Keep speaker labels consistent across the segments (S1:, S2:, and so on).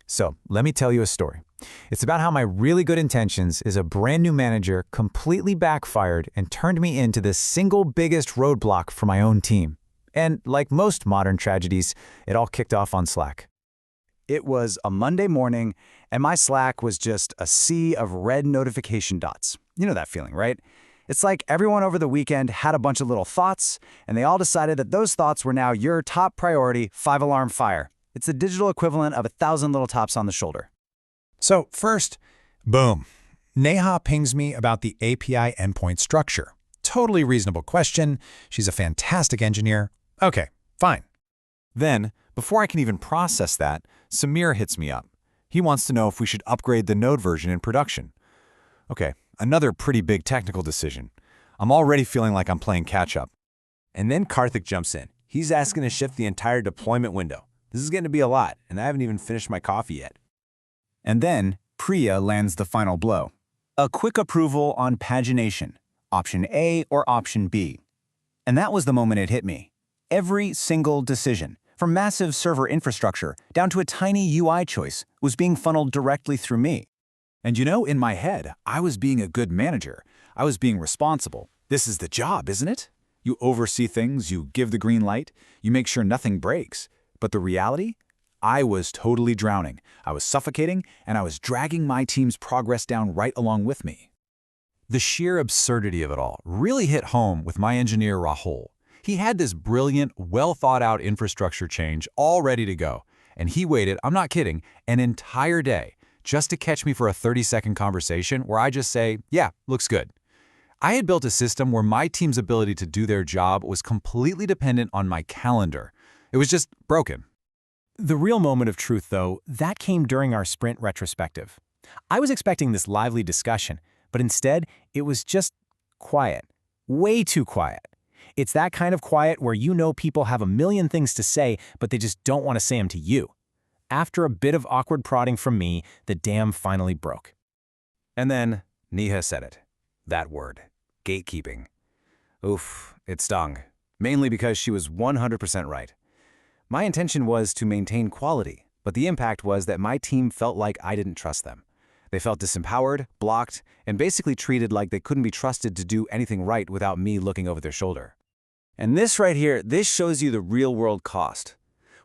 S1: So, let me tell you a story. It's about how my really good intentions as a brand new manager completely backfired and turned me into the single biggest roadblock for my own team. And like most modern tragedies, it all kicked off on Slack. It was a Monday morning, and my Slack was just a sea of red notification dots. You know that feeling, right? It's like everyone over the weekend had a bunch of little thoughts, and they all decided that those thoughts were now your top priority 5-alarm fire. It's the digital equivalent of 1,000 little taps on the shoulder.
S2: So first, boom. Neha pings me about the API endpoint structure. Totally reasonable question. She's a fantastic engineer. Okay, fine.
S3: Then, before I can even process that, Samir hits me up. He wants to know if we should upgrade the Node version in production. Okay, another pretty big technical decision. I'm already feeling like I'm playing catch-up.
S4: And then Karthik jumps in. He's asking to shift the entire deployment window. This is going to be a lot, and I haven't even finished my coffee yet.
S1: And then Priya lands the final blow. A quick approval on pagination, option A or option B. And that was the moment it hit me. Every single decision, from massive server infrastructure down to a tiny UI choice, was being funneled directly through me. And in my head, I was being a good manager. I was being responsible. This is the job, isn't it? You oversee things, you give the green light, you make sure nothing breaks. But the reality? I was totally drowning. I was suffocating, and I was dragging my team's progress down right along with me.
S3: The sheer absurdity of it all really hit home with my engineer Rahul. He had this brilliant, well-thought-out infrastructure change all ready to go, and he waited, I'm not kidding, an entire day just to catch me for a 30-second conversation where I just say, yeah, looks good. I had built a system where my team's ability to do their job was completely dependent on my calendar. It was just broken.
S5: The real moment of truth, though, that came during our sprint retrospective. I was expecting this lively discussion, but instead, it was just quiet. Way too quiet. It's that kind of quiet where people have a million things to say, but they just don't want to say them to you. After a bit of awkward prodding from me, the dam finally broke.
S4: And then Neha said it. That word. Gatekeeping. Oof, it stung. Mainly because she was 100% right. My intention was to maintain quality, but the impact was that my team felt like I didn't trust them. They felt disempowered, blocked, and basically treated like they couldn't be trusted to do anything right without me looking over their shoulder. And this right here, this shows you the real-world cost.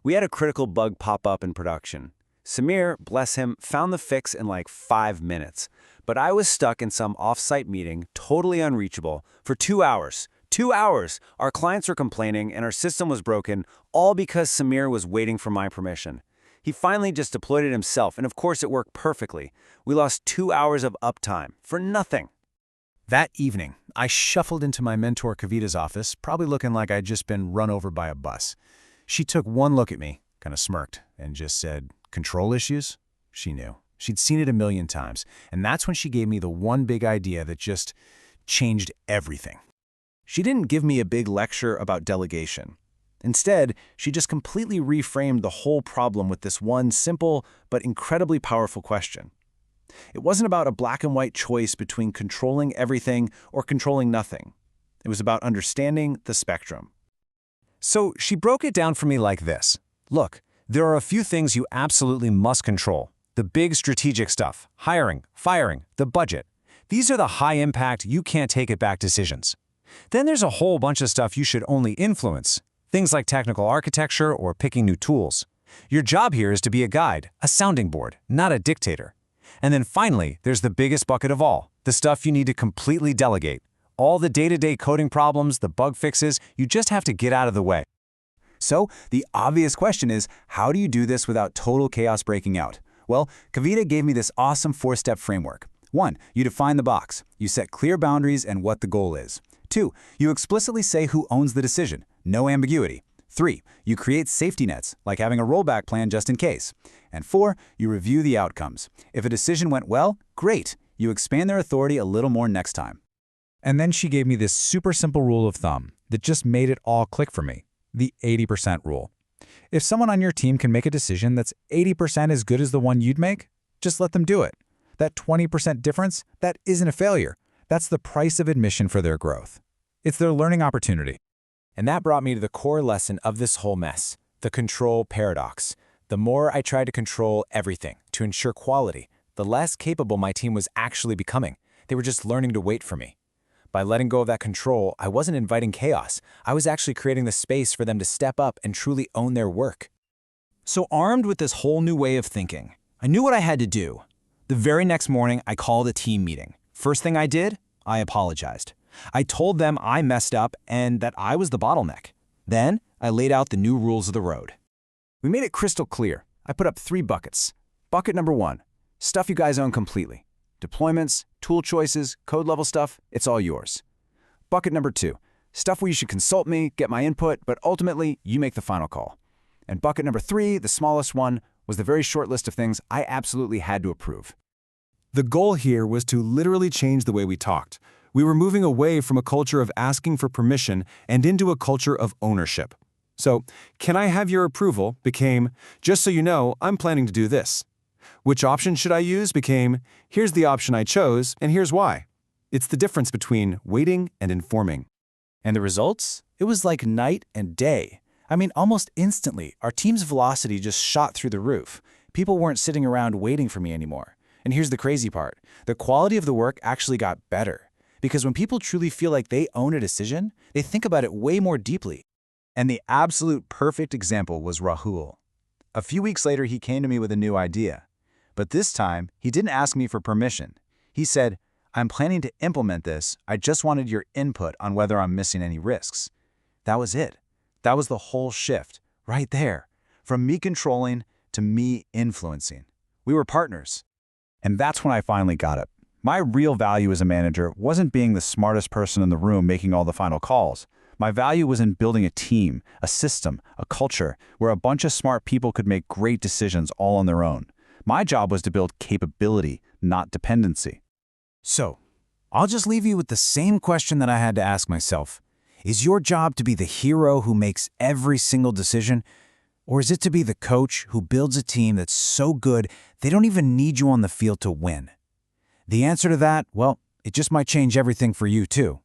S4: We had a critical bug pop up in production. Samir, bless him, found the fix in like 5 minutes, but I was stuck in some off-site meeting, totally unreachable, for 2 hours. 2 hours! Our clients were complaining and our system was broken, all because Samir was waiting for my permission. He finally just deployed it himself, and of course it worked perfectly. We lost 2 hours of uptime, for nothing.
S2: That evening, I shuffled into my mentor Kavita's office, probably looking like I'd just been run over by a bus. She took one look at me, kind of smirked, and just said, "Control issues?" She knew. She'd seen it a million times, and that's when she gave me the one big idea that just changed everything. She didn't give me a big lecture about delegation. Instead, she just completely reframed the whole problem with this one simple but incredibly powerful question. It wasn't about a black and white choice between controlling everything or controlling nothing. It was about understanding the spectrum. So she broke it down for me like this. Look, there are a few things you absolutely must control. The big strategic stuff, hiring, firing, the budget. These are the high-impact, you-can't-take-it-back decisions. Then there's a whole bunch of stuff you should only influence. Things like technical architecture or picking new tools. Your job here is to be a guide, a sounding board, not a dictator. And then finally, there's the biggest bucket of all, the stuff you need to completely delegate. All the day-to-day coding problems, the bug fixes, you just have to get out of the way.
S1: So, the obvious question is, how do you do this without total chaos breaking out? Well, Kavita gave me this awesome 4-step framework. 1, you define the box. You set clear boundaries and what the goal is. 2, you explicitly say who owns the decision. No ambiguity. 3, you create safety nets, like having a rollback plan just in case. And 4, you review the outcomes. If a decision went well, great. You expand their authority a little more next time.
S2: And then she gave me this super simple rule of thumb that just made it all click for me, the 80% rule. If someone on your team can make a decision that's 80% as good as the one you'd make, just let them do it. That 20% difference, that isn't a failure. That's the price of admission for their growth. It's their learning opportunity.
S5: And that brought me to the core lesson of this whole mess, the control paradox. The more I tried to control everything to ensure quality, the less capable my team was actually becoming. They were just learning to wait for me. By letting go of that control, I wasn't inviting chaos. I was actually creating the space for them to step up and truly own their work.
S2: So armed with this whole new way of thinking, I knew what I had to do. The very next morning, I called a team meeting. First thing I did, I apologized. I told them I messed up and that I was the bottleneck. Then, I laid out the new rules of the road. We made it crystal clear. I put up 3 buckets. Bucket number 1, stuff you guys own completely. Deployments, tool choices, code level stuff, it's all yours. Bucket number 2, stuff where you should consult me, get my input, but ultimately, you make the final call. And bucket number 3, the smallest one, was the very short list of things I absolutely had to approve.
S6: The goal here was to literally change the way we talked. We were moving away from a culture of asking for permission and into a culture of ownership. So, "Can I have your approval?" became, "Just so you know, I'm planning to do this." "Which option should I use?" became, "Here's the option I chose, and here's why." It's the difference between waiting and informing.
S5: And the results? It was like night and day. I mean, almost instantly, our team's velocity just shot through the roof. People weren't sitting around waiting for me anymore. And here's the crazy part. The quality of the work actually got better. Because when people truly feel like they own a decision, they think about it way more deeply.
S1: And the absolute perfect example was Rahul. A few weeks later, he came to me with a new idea. But this time, he didn't ask me for permission. He said, "I'm planning to implement this. I just wanted your input on whether I'm missing any risks." That was it. That was the whole shift, right there. From me controlling to me influencing. We were partners. And that's when I finally got it. My real value as a manager wasn't being the smartest person in the room making all the final calls. My value was in building a team, a system, a culture where a bunch of smart people could make great decisions all on their own. My job was to build capability, not dependency.
S2: So, I'll just leave you with the same question that I had to ask myself. Is your job to be the hero who makes every single decision? Or is it to be the coach who builds a team that's so good they don't even need you on the field to win? The answer to that, well, it just might change everything for you too.